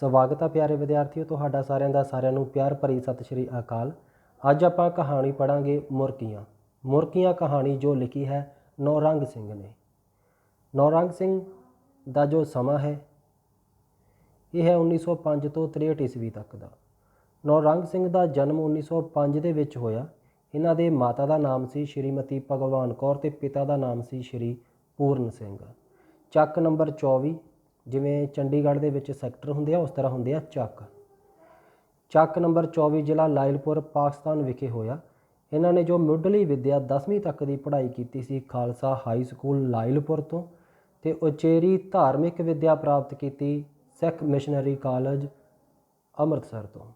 ਸਵਾਗਤ ਹੈ ਪਿਆਰੇ ਵਿਦਿਆਰਥੀਓ, ਤੁਹਾਡਾ ਸਾਰਿਆਂ ਦਾ ਸਾਰਿਆਂ ਨੂੰ ਪਿਆਰ ਭਰੀ ਸਤਿ ਸ਼੍ਰੀ ਅਕਾਲ। ਅੱਜ ਆਪਾਂ ਕਹਾਣੀ ਪੜ੍ਹਾਂਗੇ ਮੁਰਕੀਆਂ। ਮੁਰਕੀਆਂ ਕਹਾਣੀ ਜੋ ਲਿਖੀ ਹੈ ਨੌਰੰਗ ਸਿੰਘ ਨੇ। ਨੌਰੰਗ ਸਿੰਘ ਦਾ ਜੋ ਸਮਾਂ ਹੈ ਇਹ ਹੈ 1905 ਤੋਂ 63 ਈਸਵੀ ਤੱਕ ਦਾ। ਨੌਰੰਗ ਸਿੰਘ ਦਾ ਜਨਮ 1905 ਦੇ ਵਿੱਚ ਹੋਇਆ। ਇਹਨਾਂ ਦੇ ਮਾਤਾ ਦਾ ਨਾਮ ਸੀ ਸ਼੍ਰੀਮਤੀ ਭਗਵਾਨ ਕੌਰ ਅਤੇ ਪਿਤਾ ਦਾ ਨਾਮ ਸੀ ਸ਼੍ਰੀ ਪੂਰਨ ਸਿੰਘ। ਚੱਕ ਨੰਬਰ 24, ਜਿਵੇਂ ਚੰਡੀਗੜ੍ਹ ਦੇ ਵਿੱਚ ਸੈਕਟਰ ਹੁੰਦੇ ਆ ਉਸ ਤਰ੍ਹਾਂ ਹੁੰਦੇ ਆ ਚੱਕ ਨੰਬਰ 24 ਜ਼ਿਲ੍ਹਾ ਲਾਇਲਪੁਰ ਪਾਕਿਸਤਾਨ ਵਿਖੇ ਹੋਇਆ। ਇਹਨਾਂ ਨੇ ਜੋ ਮੁੱਢਲੀ ਵਿੱਦਿਆ 10ਵੀਂ ਤੱਕ ਦੀ ਪੜ੍ਹਾਈ ਕੀਤੀ ਸੀ ਖਾਲਸਾ ਹਾਈ ਸਕੂਲ ਲਾਇਲਪੁਰ ਤੋਂ, ਅਤੇ ਉਚੇਰੀ ਧਾਰਮਿਕ ਵਿੱਦਿਆ ਪ੍ਰਾਪਤ ਕੀਤੀ ਸਿੱਖ ਮਿਸ਼ਨਰੀ ਕਾਲਜ ਅੰਮ੍ਰਿਤਸਰ ਤੋਂ।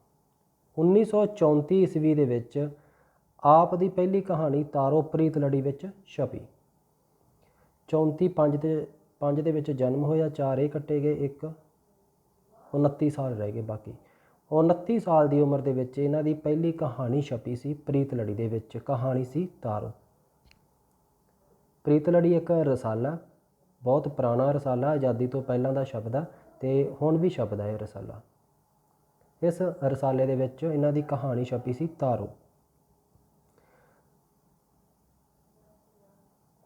1934 ਈਸਵੀ ਦੇ ਵਿੱਚ ਆਪ ਦੀ ਪਹਿਲੀ ਕਹਾਣੀ ਤਾਰੋ ਪ੍ਰੀਤ ਲੜੀ ਵਿੱਚ ਛਪੀ। 34 ਦੇ ਵਿੱਚ ਜਨਮ ਹੋਇਆ, 4 ਇਹ ਕੱਟੇ ਗਏ, 1 29 ਸਾਲ ਰਹਿ ਗਏ ਬਾਕੀ। 29 ਸਾਲ ਦੀ ਉਮਰ ਦੇ ਵਿੱਚ ਇਹਨਾਂ ਦੀ ਪਹਿਲੀ ਕਹਾਣੀ ਛਪੀ ਸੀ ਪ੍ਰੀਤ ਲੜੀ ਦੇ ਵਿੱਚ। ਕਹਾਣੀ ਸੀ ਤਾਰੋ ਪ੍ਰੀਤ ਲੜੀ। ਇੱਕ ਰਸਾਲਾ, ਬਹੁਤ ਪੁਰਾਣਾ ਰਸਾਲਾ, ਆਜ਼ਾਦੀ ਤੋਂ ਪਹਿਲਾਂ ਦਾ ਸ਼ਬਦ ਆ ਅਤੇ ਹੁਣ ਵੀ ਸ਼ਬਦ ਹੈ ਇਹ ਰਸਾਲਾ। ਇਸ ਰਸਾਲੇ ਦੇ ਵਿੱਚ ਇਹਨਾਂ ਦੀ ਕਹਾਣੀ ਛਪੀ ਸੀ ਤਾਰੋ।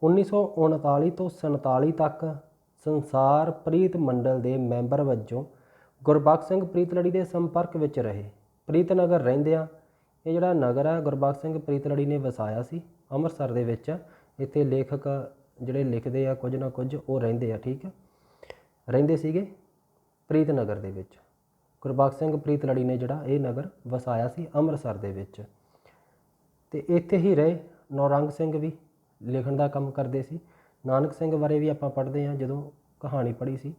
1939 ਤੋਂ 47 ਤੱਕ ਸੰਸਾਰ ਪ੍ਰੀਤ ਮੰਡਲ ਦੇ ਮੈਂਬਰ ਵਜੋਂ ਗੁਰਬਖਸ਼ ਸਿੰਘ ਪ੍ਰੀਤ ਲੜੀ ਦੇ ਸੰਪਰਕ ਵਿੱਚ ਰਹੇ। ਪ੍ਰੀਤ ਨਗਰ ਰਹਿੰਦਿਆਂ ਇਹ ਜਿਹੜਾ ਨਗਰ ਹੈ ਗੁਰਬਖਸ਼ ਸਿੰਘ ਪ੍ਰੀਤ ਲੜੀ ਨੇ ਵਸਾਇਆ ਸੀ ਅੰਮ੍ਰਿਤਸਰ ਦੇ ਵਿੱਚ। ਇੱਥੇ ਲੇਖਕ ਜਿਹੜੇ ਲਿਖਦੇ ਆ ਕੁਝ ਨਾ ਕੁਝ ਉਹ ਰਹਿੰਦੇ ਆ, ਠੀਕ ਹੈ, ਰਹਿੰਦੇ ਸੀਗੇ ਪ੍ਰੀਤ ਨਗਰ ਦੇ ਵਿੱਚ। ਗੁਰਬਖਸ਼ ਸਿੰਘ ਪ੍ਰੀਤ ਲੜੀ ਨੇ ਜਿਹੜਾ ਇਹ ਨਗਰ ਵਸਾਇਆ ਸੀ ਅੰਮ੍ਰਿਤਸਰ ਦੇ ਵਿੱਚ, ਅਤੇ ਇੱਥੇ ਹੀ ਰਹੇ। ਨੌਰੰਗ ਸਿੰਘ ਵੀ ਲਿਖਣ ਦਾ ਕੰਮ ਕਰਦੇ ਸੀ। ਨਾਨਕ ਸਿੰਘ ਬਾਰੇ ਵੀ ਆਪਾਂ ਪੜ੍ਹਦੇ ਹਾਂ ਜਦੋਂ ਕਹਾਣੀ ਪੜ੍ਹੀ ਸੀ,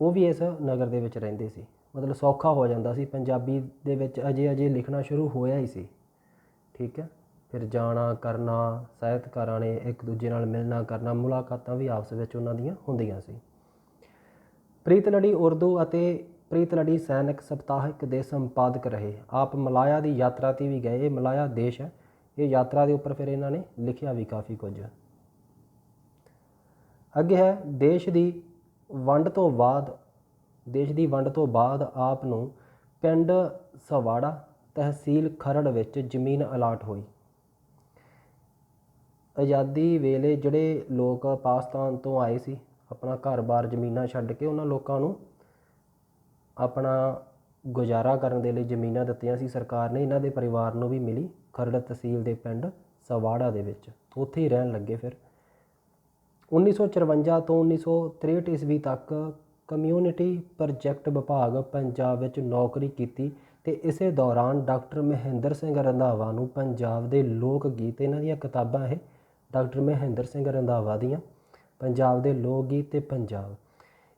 ਉਹ ਵੀ ਇਸ ਨਗਰ ਦੇ ਵਿੱਚ ਰਹਿੰਦੇ ਸੀ। ਮਤਲਬ ਸੌਖਾ ਹੋ ਜਾਂਦਾ ਸੀ, ਪੰਜਾਬੀ ਦੇ ਵਿੱਚ ਅਜੇ ਲਿਖਣਾ ਸ਼ੁਰੂ ਹੋਇਆ ਹੀ ਸੀ, ਠੀਕ ਹੈ। ਫਿਰ ਜਾਣਾ ਕਰਨਾ, ਸਾਹਿਤਕਾਰਾਂ ਨੇ ਇੱਕ ਦੂਜੇ ਨਾਲ ਮਿਲਣਾ ਕਰਨਾ, ਮੁਲਾਕਾਤਾਂ ਵੀ ਆਪਸ ਵਿੱਚ ਉਹਨਾਂ ਦੀਆਂ ਹੁੰਦੀਆਂ ਸੀ। ਪ੍ਰੀਤ ਲੜੀ ਉਰਦੂ ਅਤੇ ਪ੍ਰੀਤ ਲੜੀ ਸੈਨਿਕ ਸਪਤਾਹਿਕ ਦੇ ਸੰਪਾਦਕ ਰਹੇ। ਆਪ ਮਲਾਇਆ ਦੀ ਯਾਤਰਾ 'ਤੇ ਵੀ ਗਏ। ਇਹ ਮਲਾਇਆ ਦੇਸ਼ ਹੈ, ਇਹ ਯਾਤਰਾ ਦੇ ਉੱਪਰ ਫਿਰ ਇਹਨਾਂ ਨੇ ਲਿਖਿਆ ਵੀ ਕਾਫੀ ਕੁਝ। ਅੱਗੇ ਹੈ ਦੇਸ਼ ਦੀ ਵੰਡ ਤੋਂ ਬਾਅਦ ਆਪ ਨੂੰ ਪਿੰਡ ਸਵਾੜਾ ਤਹਿਸੀਲ ਖਰੜ ਵਿੱਚ ਜ਼ਮੀਨ ਅਲਾਟ ਹੋਈ। ਆਜ਼ਾਦੀ ਵੇਲੇ ਜਿਹੜੇ ਲੋਕ ਪਾਕਿਸਤਾਨ ਤੋਂ ਆਏ ਸੀ ਆਪਣਾ ਘਰ-ਬਾਰ ਜ਼ਮੀਨਾਂ ਛੱਡ ਕੇ, ਉਹਨਾਂ ਲੋਕਾਂ ਨੂੰ ਆਪਣਾ ਗੁਜ਼ਾਰਾ ਕਰਨ ਦੇ ਲਈ ਜ਼ਮੀਨਾਂ ਦਿੱਤੀਆਂ ਸੀ ਸਰਕਾਰ ਨੇ। ਇਹਨਾਂ ਦੇ ਪਰਿਵਾਰ ਨੂੰ ਵੀ ਮਿਲੀ ਖਰੜ ਤਹਿਸੀਲ ਦੇ ਪਿੰਡ ਸਵਾੜਾ ਦੇ ਵਿੱਚ, ਉੱਥੇ ਹੀ ਰਹਿਣ ਲੱਗੇ। ਫਿਰ 1954 ਤੋਂ 1963 ਈਸਵੀ ਤੱਕ ਕਮਿਊਨਿਟੀ ਪ੍ਰੋਜੈਕਟ ਵਿਭਾਗ ਪੰਜਾਬ ਵਿੱਚ ਨੌਕਰੀ ਕੀਤੀ, ਅਤੇ ਇਸੇ ਦੌਰਾਨ ਡਾਕਟਰ ਮਹਿੰਦਰ ਸਿੰਘ ਰੰਧਾਵਾ ਨੂੰ ਪੰਜਾਬ ਦੇ ਲੋਕ ਗੀਤ, ਇਹਨਾਂ ਦੀਆਂ ਕਿਤਾਬਾਂ ਇਹ ਡਾਕਟਰ ਮਹਿੰਦਰ ਸਿੰਘ ਰੰਧਾਵਾ ਦੀਆਂ ਪੰਜਾਬ ਦੇ ਲੋਕ ਗੀਤ ਅਤੇ ਪੰਜਾਬ,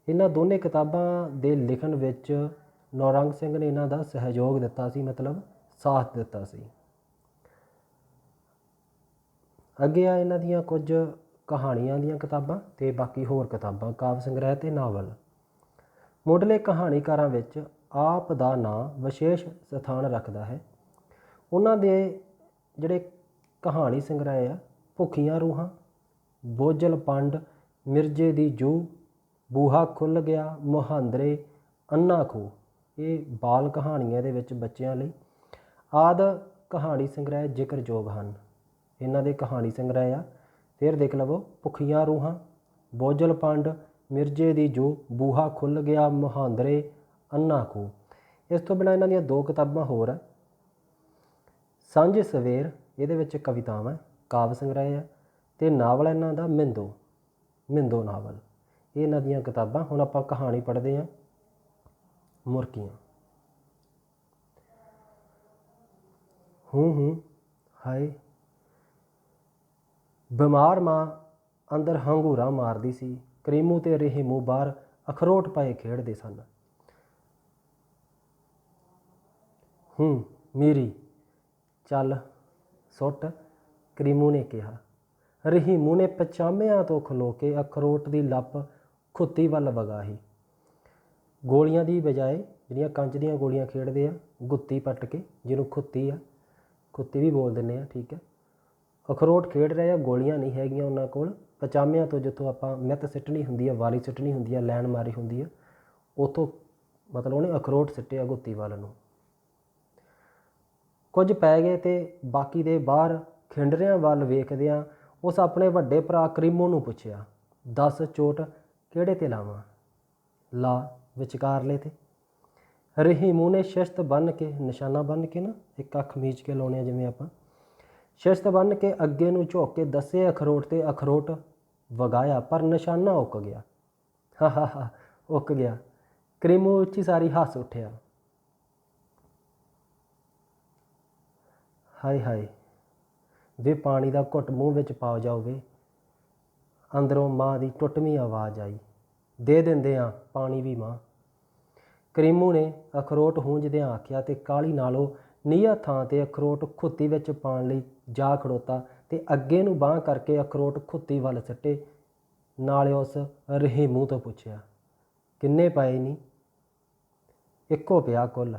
ਇਹਨਾਂ ਦੋਨੇ ਕਿਤਾਬਾਂ ਦੇ ਲਿਖਣ ਵਿੱਚ ਨੌਰੰਗ ਸਿੰਘ ਨੇ ਇਹਨਾਂ ਦਾ ਸਹਿਯੋਗ ਦਿੱਤਾ ਸੀ, ਮਤਲਬ ਸਾਥ ਦਿੱਤਾ ਸੀ। ਅੱਗੇ ਆ ਇਹਨਾਂ ਦੀਆਂ ਕੁਝ ਕਹਾਣੀਆਂ ਦੀਆਂ ਕਿਤਾਬਾਂ ਅਤੇ ਬਾਕੀ ਹੋਰ ਕਿਤਾਬਾਂ, ਕਾਵਿ ਸੰਗ੍ਰਹਿ ਅਤੇ ਨਾਵਲ। ਮੁੱਢਲੇ ਕਹਾਣੀਕਾਰਾਂ ਵਿੱਚ ਆਪ ਦਾ ਨਾਂ ਵਿਸ਼ੇਸ਼ ਸਥਾਨ ਰੱਖਦਾ ਹੈ। ਉਹਨਾਂ ਦੇ ਜਿਹੜੇ ਕਹਾਣੀ ਸੰਗ੍ਰਹਿ ਆ ਭੁੱਖੀਆਂ ਰੂਹਾਂ, ਬੋਝਲ ਪੰਡ, ਮਿਰਜ਼ੇ ਦੀ ਜੂਹ, ਬੂਹਾ ਖੁੱਲ੍ਹ ਗਿਆ, ਮੁਹਾਂਦਰੇ, ਅੰਨਾ ਖੂਹ, ਇਹ ਬਾਲ ਕਹਾਣੀਆਂ ਦੇ ਵਿੱਚ ਬੱਚਿਆਂ ਲਈ ਆਦਿ ਕਹਾਣੀ ਸੰਗ੍ਰਹਿ ਜ਼ਿਕਰਯੋਗ ਹਨ। ਇਹਨਾਂ ਦੇ ਕਹਾਣੀ ਸੰਗ੍ਰਹਿ ਆ, ਫਿਰ ਦੇਖ ਲਵੋ, ਭੁੱਖੀਆਂ ਰੂਹਾਂ, ਬੋਝਲ ਪੰਡ, ਮਿਰਜ਼ੇ ਦੀ ਜੂਹ, ਬੂਹਾ ਖੁੱਲ੍ਹ ਗਿਆ, ਮੁਹਾਂਦਰੇ, ਅੰਨਾ ਖੂਹ। ਇਸ ਤੋਂ ਬਿਨਾਂ ਇਹਨਾਂ ਦੀਆਂ 2 ਕਿਤਾਬਾਂ ਹੋਰ ਆ। ਸਾਂਝ ਸਵੇਰ, ਇਹਦੇ ਵਿੱਚ ਕਵਿਤਾਵਾਂ, ਕਾਵਿ ਸੰਗ੍ਰਹਿ ਆ, ਅਤੇ ਨਾਵਲ ਇਹਨਾਂ ਦਾ ਮਿੰਦੋ ਨਾਵਲ, ਇਹ ਇਹਨਾਂ ਦੀਆਂ ਕਿਤਾਬਾਂ। ਹੁਣ ਆਪਾਂ ਕਹਾਣੀ ਪੜ੍ਹਦੇ ਹਾਂ ਮੁਰਕੀਆਂ। ਹਾਏ ਬਿਮਾਰ ਮਾਂ ਅੰਦਰ ਹੰਗੂਰਾ ਮਾਰਦੀ ਸੀ। ਕਰੀਮੂ ਤੇ ਰਹੀਮੂ ਬਾਹਰ ਅਖਰੋਟ ਪਏ ਖੇਡਦੇ ਸਨ। ਮੀਰੀ ਚੱਲ ਸੁੱਟ, ਕਰੀਮੂ ਨੇ ਕਿਹਾ। ਰਹੀਮੂ ਨੇ ਪਚਾਮਿਆਂ ਤੋਂ ਖਲੋ ਕੇ ਅਖਰੋਟ ਦੀ ਲੱਪ ਖੁੱਤੀ ਵੱਲ ਵਗਾਹੀ। ਗੋਲੀਆਂ ਦੀ ਬਜਾਏ ਜਿਹੜੀਆਂ ਕੰਚ ਦੀਆਂ ਗੋਲੀਆਂ ਖੇਡਦੇ ਆ, ਗੁੱਤੀ ਪੱਟ ਕੇ, ਜਿਹਨੂੰ ਖੁੱਤੀ ਆ, ਖੁੱਤੀ ਵੀ ਬੋਲ ਦਿੰਦੇ ਆ, ਠੀਕ ਹੈ। ਅਖਰੋਟ ਖੇਡ ਰਹੇ ਆ, ਗੋਲੀਆਂ ਨਹੀਂ ਹੈਗੀਆਂ ਉਹਨਾਂ ਕੋਲ। ਪਚਾਮਿਆਂ ਤੋਂ ਜਿੱਥੋਂ ਆਪਾਂ ਮਿੱਤ ਸਿੱਟਣੀ ਹੁੰਦੀ ਆ, ਵਾਰੀ ਸਿੱਟਣੀ ਹੁੰਦੀ ਆ, ਲੈਣ ਮਾਰੀ ਹੁੰਦੀ ਆ, ਉੱਥੋਂ मतलब ਉਹਨੇ ਅਖਰੋਟ ਸਿੱਟਿਆ ਗੁੱਤੀ ਵੱਲ ਨੂੰ। ਕੁਝ ਪੈ ਗਏ ਤੇ ਬਾਕੀ ਦੇ ਬਾਹਰ ਖਿੰਡਰਿਆਂ ਵੱਲ ਵੇਖਦਿਆਂ ਉਸ ਆਪਣੇ ਵੱਡੇ ਭਰਾ ਕਰੀਮੋ ਨੂੰ ਪੁੱਛਿਆ, ਦੱਸ ਚੋਟ ਕਿਹੜੇ 'ਤੇ ਲਾਵਾਂ? ਲਾ ਵਿਚਕਾਰਲੇ 'ਤੇ। ਰਹੀਮੂ ਨੇ ਸ਼ਿਸ਼ਤ ਬੰਨ੍ਹ ਕੇ, ਨਿਸ਼ਾਨਾ ਬੰਨ੍ਹ ਕੇ ਨਾ, ਇੱਕ ਅੱਖ ਮੀਚ ਕੇ ਲਾਉਣੇ ਜਿਵੇਂ ਆਪਾਂ, ਸ਼ਿਸ਼ਤ ਬੰਨ੍ਹ ਕੇ ਅੱਗੇ ਨੂੰ ਝੁੱਕ ਕੇ ਦੱਸੇ ਅਖਰੋਟ 'ਤੇ ਅਖਰੋਟ ਵਗਾਇਆ, ਪਰ ਨਿਸ਼ਾਨਾ ਉੱਕ ਗਿਆ। ਹਾ ਹਾ ਹਾ, ਉੱਕ ਗਿਆ। ਕਰੀਮੂ ਉੱਚੀ ਸਾਰੀ ਹੱਸ ਉੱਠਿਆ। ਹਾਏ ਹਾਏ ਵੇ, ਪਾਣੀ ਦਾ ਘੁੱਟ ਮੂੰਹ ਵਿੱਚ ਪਾ ਜਾਓ ਵੇ। ਅੰਦਰੋਂ ਮਾਂ ਦੀ ਟੁੱਟਵੀਂ ਆਵਾਜ਼ ਆਈ, ਦੇ ਦਿੰਦੇ ਆ ਪਾਣੀ ਵੀ ਮਾਂ। ਕਰੀਮੂ ਨੇ ਅਖਰੋਟ ਹੂੰਝਦਿਆਂ ਆਖਿਆ ਤੇ ਕਾਹਲੀ ਨਾਲ ਉਹ ਨੀਹਾਂ ਥਾਂ 'ਤੇ ਅਖਰੋਟ ਖੁੱਤੀ ਵਿੱਚ ਪਾਉਣ ਲਈ ਜਾ ਖੜੋਤਾ ਤੇ ਅੱਗੇ ਨੂੰ ਬਾਂਹ ਕਰਕੇ ਅਖਰੋਟ ਖੁੱਤੀ ਵੱਲ ਸਿੱਟੇ। ਨਾਲੇ ਉਸ ਰਹੀਮੂ ਤੋਂ ਪੁੱਛਿਆ, ਕਿੰਨੇ ਪਏ ਨਹੀਂ? ਇੱਕੋ ਪਿਆ ਕੁੱਲ।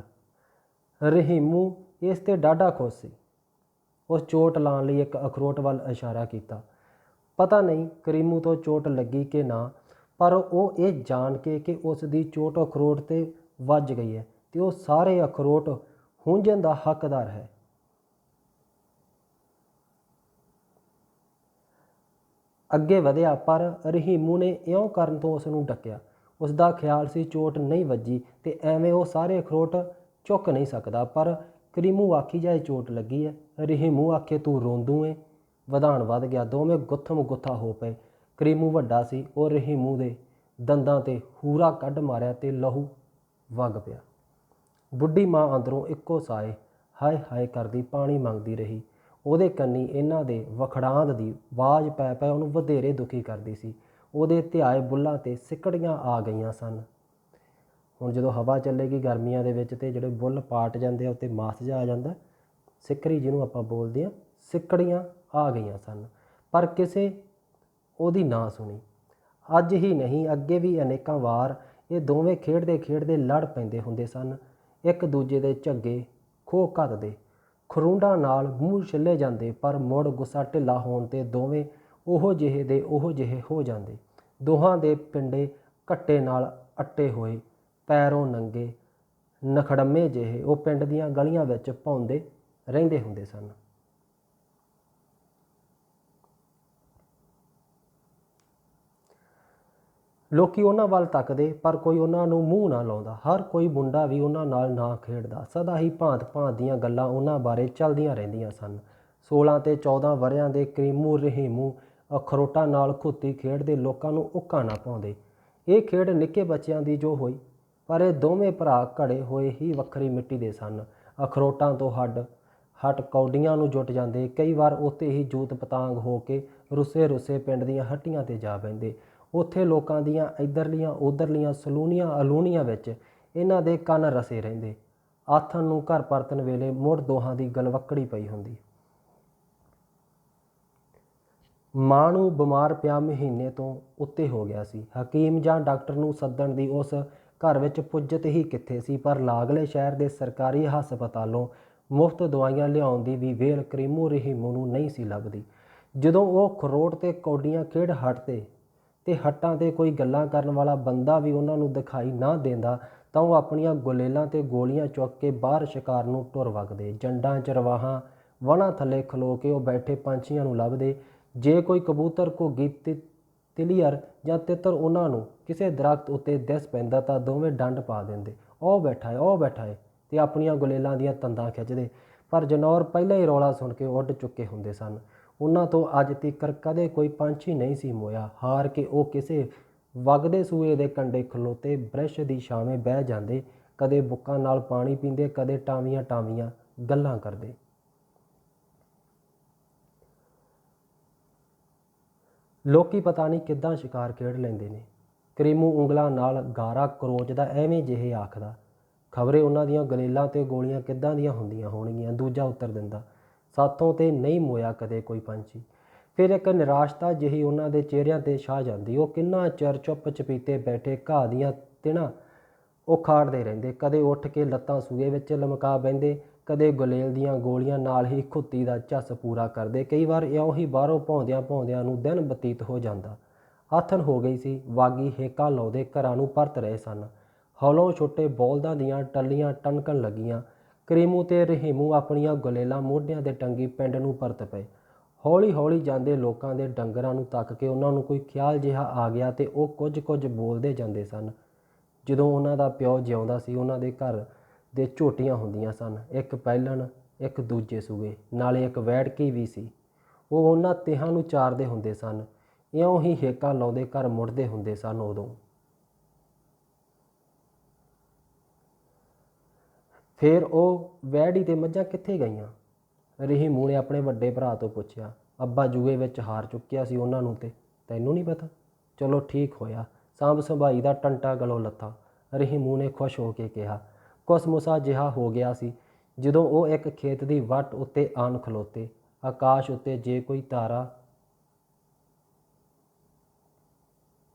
ਰਹੀਮੂ ਇਸ 'ਤੇ ਡਾਢਾ ਖੁਸ਼ ਸੀ। ਉਸ ਚੋਟ ਲਾਉਣ ਲਈ ਇੱਕ ਅਖਰੋਟ ਵੱਲ ਇਸ਼ਾਰਾ ਕੀਤਾ। ਪਤਾ ਨਹੀਂ ਕਰੀਮੂ ਤੋਂ ਚੋਟ ਲੱਗੀ ਕਿ ਨਾ, ਪਰ ਉਹ ਇਹ ਜਾਣ ਕੇ ਕਿ ਉਸ ਦੀ ਚੋਟ ਅਖਰੋਟ 'ਤੇ ਵੱਜ ਗਈ ਹੈ ਤੇ ਉਹ ਸਾਰੇ ਅਖਰੋਟ ਹੂੰਝਣ ਦਾ ਹੱਕਦਾਰ ਹੈ। ਅੱਗੇ ਵਧਿਆ, ਪਰ ਰਹੀਮੂ ਨੇ ਇਉਂ ਕਰਨ ਤੋਂ ਉਸ ਨੂੰ ਡੱਕਿਆ। ਉਸ ਦਾ ਖਿਆਲ ਸੀ ਚੋਟ ਨਹੀਂ ਵੱਜੀ ਤੇ ਐਵੇਂ ਉਹ ਸਾਰੇ ਅਖਰੋਟ ਚੁੱਕ ਨਹੀਂ ਸਕਦਾ। ਪਰ ਕਰੀਮੂ ਆਖੀ ਜਾਏ ਚੋਟ ਲੱਗੀ ਹੈ, ਰਹੀਮੂ ਆਖੇ ਤੂੰ ਰੋਂਦੂ ਏ। ਵਧਾਣ ਵੱਧ ਗਿਆ, ਦੋਵੇਂ ਗੁੱਥਮ ਗੁੱਥਾ ਹੋ ਪਏ। ਕਰੀਮੂ ਵੱਡਾ ਸੀ, ਉਹ ਰਹੀਮੂ ਦੇ ਦੰਦਾਂ 'ਤੇ ਹੂਰਾ ਕੱਢ ਮਾਰਿਆ ਤੇ ਲਹੂ ਵਗ ਪਿਆ। ਬੁੱਢੀ ਮਾਂ ਅੰਦਰੋਂ ਇੱਕੋ ਸਾਏ ਹਾਏ ਹਾਏ ਕਰਦੀ ਪਾਣੀ ਮੰਗਦੀ ਰਹੀ। ਉਹਦੇ ਕੰਨੀ ਇਹਨਾਂ ਦੇ ਵਖੜਾਂਦ ਦੀ ਆਵਾਜ਼ ਪੈ ਪੈ ਉਹਨੂੰ ਵਧੇਰੇ ਦੁਖੀ ਕਰਦੀ ਸੀ। ਉਹਦੇ ਧਿਆਏ ਬੁੱਲ੍ਹਾਂ 'ਤੇ ਸਿੱਕੜੀਆਂ ਆ ਗਈਆਂ ਸਨ। ਹੁਣ ਜਦੋਂ ਹਵਾ ਚੱਲੇਗੀ ਗਰਮੀਆਂ ਦੇ ਵਿੱਚ ਤੇ ਜਿਹੜੇ ਬੁੱਲ ਪਾਟ ਜਾਂਦੇ ਆ ਉੱਤੇ ਮਾਸ ਜਿਹਾ ਆ ਜਾਂਦਾ, ਸਿੱਕਰੀ ਜਿਹਨੂੰ ਆਪਾਂ ਬੋਲਦੇ ਹਾਂ, ਸਿੱਕੜੀਆਂ ਆ ਗਈਆਂ ਸਨ। ਪਰ ਕਿਸੇ ਉਹਦੀ ਨਾ ਸੁਣੀ। ਅੱਜ ਹੀ ਨਹੀਂ, ਅੱਗੇ ਵੀ ਅਨੇਕਾਂ ਵਾਰ ਇਹ ਦੋਵੇਂ ਖੇਡਦੇ ਖੇਡਦੇ ਲੜ ਪੈਂਦੇ ਹੁੰਦੇ ਸਨ। ਇੱਕ ਦੂਜੇ ਦੇ ਝੱਗੇ ਖੋਹ ਘੱਤਦੇ, ਖਰੂੰਡਾਂ ਨਾਲ ਮੂੰਹ ਛਿੱਲੇ ਜਾਂਦੇ, ਪਰ ਮੁੜ ਗੁੱਸਾ ਢਿੱਲਾ ਹੋਣ 'ਤੇ ਦੋਵੇਂ ਉਹੋ ਜਿਹੇ ਦੇ ਉਹੋ ਜਿਹੇ ਹੋ ਜਾਂਦੇ। ਦੋਹਾਂ ਦੇ ਪਿੰਡੇ ਘੱਟੇ ਨਾਲ ਅੱਟੇ ਹੋਏ, ਪੈਰੋਂ ਨੰਗੇ ਨਖੜੰਮੇ ਜਿਹੇ ਉਹ ਪਿੰਡ ਦੀਆਂ ਗਲੀਆਂ ਵਿੱਚ ਭੌਂਦੇ ਰਹਿੰਦੇ ਹੁੰਦੇ ਸਨ। ਲੋਕੀ ਉਹਨਾਂ ਵੱਲ ਤੱਕਦੇ, ਪਰ ਕੋਈ ਉਹਨਾਂ ਨੂੰ ਮੂੰਹ ਨਾ ਲਾਉਂਦਾ। ਹਰ ਕੋਈ ਮੁੰਡਾ ਵੀ ਉਹਨਾਂ ਨਾਲ ਨਾ ਖੇਡਦਾ। ਸਦਾ ਹੀ ਭਾਂਤ ਭਾਂਤ ਦੀਆਂ ਗੱਲਾਂ ਉਹਨਾਂ ਬਾਰੇ ਚੱਲਦੀਆਂ ਰਹਿੰਦੀਆਂ ਸਨ। 16 ਤੇ 14 ਵਰ੍ਹਿਆਂ ਦੇ ਕਰੀਮੂ ਰਹੀਮੂ ਅਖਰੋਟਾਂ ਨਾਲ ਖੁੱਤੀ ਖੇਡਦੇ ਲੋਕਾਂ ਨੂੰ ਉੱਕਾ ਨਾ ਪਾਉਂਦੇ। ਇਹ ਖੇਡ ਨਿੱਕੇ ਬੱਚਿਆਂ ਦੀ ਜੋ ਹੋਈ, ਪਰ ਇਹ ਦੋਵੇਂ ਭਰਾ ਘੜੇ ਹੋਏ ਹੀ ਵੱਖਰੀ ਮਿੱਟੀ ਦੇ ਸਨ। ਅਖਰੋਟਾਂ ਤੋਂ ਹੱਟ ਕੌਡੀਆਂ ਨੂੰ ਜੁਟ ਜਾਂਦੇ। ਕਈ ਵਾਰ ਉੱਥੇ ਹੀ ਜੂਤ ਪਤਾੰਗ ਹੋ ਕੇ ਰੁੱਸੇ ਰੁੱਸੇ ਪਿੰਡ ਦੀਆਂ ਹੱਟੀਆਂ 'ਤੇ ਜਾ ਬਹਿੰਦੇ। ਉੱਥੇ ਲੋਕਾਂ ਦੀਆਂ ਇੱਧਰਲੀਆਂ ਉੱਧਰਲੀਆਂ ਸਲੂਣੀਆਂ ਅਲੂਣੀਆਂ ਵਿੱਚ ਇਹਨਾਂ ਦੇ ਕੰਨ ਰਸੇ ਰਹਿੰਦੇ। ਆਥਣ ਨੂੰ ਘਰ ਪਰਤਣ ਵੇਲੇ ਮੁੜ ਦੋਹਾਂ ਦੀ ਗਲਵੱਕੜੀ ਪਈ ਹੁੰਦੀ। ਮਾਂ ਨੂੰ ਬਿਮਾਰ ਪਿਆ ਮਹੀਨੇ ਤੋਂ ਉੱਤੇ ਹੋ ਗਿਆ ਸੀ। ਹਕੀਮ ਜਾਂ ਡਾਕਟਰ ਨੂੰ ਸੱਦਣ ਦੀ ਉਸ ਘਰ ਵਿੱਚ ਪੁੱਜਤ ਹੀ ਕਿੱਥੇ ਸੀ, ਪਰ ਲਾਗਲੇ ਸ਼ਹਿਰ ਦੇ ਸਰਕਾਰੀ ਹਸਪਤਾਲੋਂ ਮੁਫਤ ਦਵਾਈਆਂ ਲਿਆਉਣ ਦੀ ਵੀ ਵੇਲ ਕਰੀਮੂ ਰਹੀਮੂ ਨੂੰ ਨਹੀਂ ਸੀ ਲੱਭਦੀ। ਜਦੋਂ ਉਹ ਖਰੋਟ ਤੇ ਕੌਡੀਆਂ ਖੇਡ ਹਟਦੇ ਤੇ ਹੱਟਾਂ 'ਤੇ ਕੋਈ ਗੱਲਾਂ ਕਰਨ ਵਾਲਾ ਬੰਦਾ ਵੀ ਉਹਨਾਂ ਨੂੰ ਦਿਖਾਈ ਨਾ ਦਿੰਦਾ, ਤਾਂ ਉਹ ਆਪਣੀਆਂ ਗੁਲੇਲਾਂ 'ਤੇ ਗੋਲੀਆਂ ਚੁੱਕ ਕੇ ਬਾਹਰ ਸ਼ਿਕਾਰ ਨੂੰ ਟੁਰ ਵਗਦੇ। ਜੰਡਾਂ ਚਰਵਾਹਾਂ ਵਣਾਂ ਥੱਲੇ ਖਲੋ ਕੇ ਉਹ ਬੈਠੇ ਪੰਛੀਆਂ ਨੂੰ ਲੱਭਦੇ। ਜੇ ਕੋਈ ਕਬੂਤਰ, ਘੁੱਗੀ, ਤਿਲੀਅਰ ਜਾਂ ਤਿੱਤਰ ਉਹਨਾਂ ਨੂੰ ਕਿਸੇ ਦਰਖਤ ਉੱਤੇ ਦਿਸ ਪੈਂਦਾ ਤਾਂ ਦੋਵੇਂ ਡੰਡ ਪਾ ਦਿੰਦੇ, ਉਹ ਬੈਠਾ ਏ, ਉਹ ਬੈਠਾ ਏ, ਤੇ ਆਪਣੀਆਂ ਗੁਲੇਲਾਂ ਦੀਆਂ ਤੰਦਾਂ ਖਿੱਚਦੇ। ਪਰ ਜਨੌਰ ਪਹਿਲਾਂ ਹੀ ਰੌਲਾ ਸੁਣ ਕੇ ਉੱਡ ਚੁੱਕੇ ਹੁੰਦੇ ਸਨ। ਉਹਨਾਂ ਤੋਂ ਅੱਜ ਤੀਕਰ ਕਦੇ ਕੋਈ ਪੰਛੀ ਨਹੀਂ ਸੀ ਮੋਇਆ। ਹਾਰ ਕੇ ਉਹ ਕਿਸੇ ਵਗਦੇ ਸੂਏ ਦੇ ਕੰਢੇ ਖਲੋਤੇ ਬ੍ਰਿਛ ਦੀ ਛਾਵੇਂ ਬਹਿ ਜਾਂਦੇ, ਕਦੇ ਬੁੱਕਾਂ ਨਾਲ ਪਾਣੀ ਪੀਂਦੇ, ਕਦੇ ਟਾਵੀਆਂ ਟਾਵੀਆਂ ਗੱਲਾਂ ਕਰਦੇ। ਲੋਕੀ ਪਤਾ ਨਹੀਂ ਕਿੱਦਾਂ ਸ਼ਿਕਾਰ ਖੇਡ ਲੈਂਦੇ ਨੇ। ਕਰੀਮੂ ਉਂਗਲਾਂ ਨਾਲ ਗਾਰਾ ਕਰੋਚਦਾ ਐਵੇਂ ਜਿਹੇ ਆਖਦਾ, ਖਬਰੇ ਉਹਨਾਂ ਦੀਆਂ ਗਲੇਲਾਂ 'ਤੇ ਗੋਲੀਆਂ ਕਿੱਦਾਂ ਦੀਆਂ ਹੁੰਦੀਆਂ ਹੋਣਗੀਆਂ। ਦੂਜਾ ਉੱਤਰ ਦਿੰਦਾ, ਸਾਥੋਂ ਤੇ ਨਹੀਂ ਮੋਇਆ ਕਦੇ ਕੋਈ ਪੰਛੀ। ਫਿਰ ਇੱਕ ਨਿਰਾਸ਼ਤਾ ਜਿਹੀ ਉਹਨਾਂ ਦੇ ਚਿਹਰਿਆਂ 'ਤੇ ਛਾ ਜਾਂਦੀ। ਉਹ ਕਿੰਨਾ ਚਿਰ ਚੁੱਪ ਚਪੀਤੇ ਬੈਠੇ ਘਾਹ ਦੀਆਂ ਤਿਣਾਂ ਉਖਾੜਦੇ ਰਹਿੰਦੇ। ਕਦੇ ਉੱਠ ਕੇ ਲੱਤਾਂ ਸੂਏ ਵਿੱਚ ਲਮਕਾ ਬਹਿੰਦੇ, ਕਦੇ ਗੁਲੇਲ ਦੀਆਂ ਗੋਲੀਆਂ ਨਾਲ ਹੀ ਖੁੱਤੀ ਦਾ ਝੱਸ ਪੂਰਾ ਕਰਦੇ। ਕਈ ਵਾਰ ਇਉਂ ਹੀ ਬਾਹਰੋਂ ਭੌਂਦਿਆਂ ਭੌਂਦਿਆਂ ਨੂੰ ਦਿਨ ਬਤੀਤ ਹੋ ਜਾਂਦਾ। ਆਥਣ ਹੋ ਗਈ ਸੀ। ਵਾਗੀ ਹੇਕਾਂ ਲਾਉਂਦੇ ਘਰਾਂ ਨੂੰ ਪਰਤ ਰਹੇ ਸਨ। ਹੌਲੋਂ ਛੁੱਟੇ ਬੋਲਦਾਂ ਦੀਆਂ ਟੱਲੀਆਂ ਟਣਕਣ ਲੱਗੀਆਂ। ਕਰੀਮੂ ਤੇ ਰਹੀਮੂ ਆਪਣੀਆਂ ਗੁਲੇਲਾਂ ਮੋਢਿਆਂ 'ਤੇ ਟੰਗੀ ਪਿੰਡ ਨੂੰ ਪਰਤ ਪਏ। ਹੌਲੀ ਹੌਲੀ ਜਾਂਦੇ ਲੋਕਾਂ ਦੇ ਡੰਗਰਾਂ ਨੂੰ ਤੱਕ ਕੇ ਉਹਨਾਂ ਨੂੰ ਕੋਈ ਖਿਆਲ ਜਿਹਾ ਆ ਗਿਆ ਤੇ ਉਹ ਕੁਝ ਬੋਲਦੇ ਜਾਂਦੇ ਸਨ। ਜਦੋਂ ਉਹਨਾਂ ਦਾ ਪਿਓ ਜਿਉਂਦਾ ਸੀ ਉਹਨਾਂ ਦੇ ਘਰ ਦੇ ਝੋਟੀਆਂ ਹੁੰਦੀਆਂ ਸਨ, ਇੱਕ ਪਹਿਲਣ, ਇੱਕ ਦੂਜੇ ਸੂਏ, ਨਾਲੇ ਇੱਕ ਵੈੜਕੀ ਵੀ ਸੀ। ਉਹ ਉਹਨਾਂ ਤਿਹਾਂ ਨੂੰ ਚਾਰਦੇ ਹੁੰਦੇ ਸਨ। ਇਉਂ ਹੀ ਹੇਕਾਂ ਲਾਉਂਦੇ ਘਰ ਮੁੜਦੇ ਹੁੰਦੇ ਸਨ। ਉਦੋਂ ਫੇਰ ਉਹ ਵਹਿੜੀ ਤੇ ਮੱਝਾਂ ਕਿੱਥੇ ਗਈਆਂ? ਰਹੀਮੂ ਨੇ ਆਪਣੇ ਵੱਡੇ ਭਰਾ ਤੋਂ ਪੁੱਛਿਆ। ਅੱਬਾ ਜੂਏ ਵਿੱਚ ਹਾਰ ਚੁੱਕਿਆ ਸੀ ਉਹਨਾਂ ਨੂੰ, ਤੇ ਤੈਨੂੰ ਨਹੀਂ ਪਤਾ? ਚਲੋ ਠੀਕ ਹੋਇਆ, ਸਾਂਭ ਸੰਭਾਈ ਦਾ ਟੰਟਾ ਗਲੋਂ ਲੱਥਾ। ਰਹੀਮੂ ਨੇ ਖੁਸ਼ ਹੋ ਕੇ ਕਿਹਾ। ਕੁਸਮੁਸਾ ਜਿਹਾ ਹੋ ਗਿਆ ਸੀ ਜਦੋਂ ਉਹ ਇੱਕ ਖੇਤ ਦੀ ਵੱਟ ਉੱਤੇ ਆਣ ਖਲੋਤੇ। ਆਕਾਸ਼ ਉੱਤੇ ਜੇ ਕੋਈ ਤਾਰਾ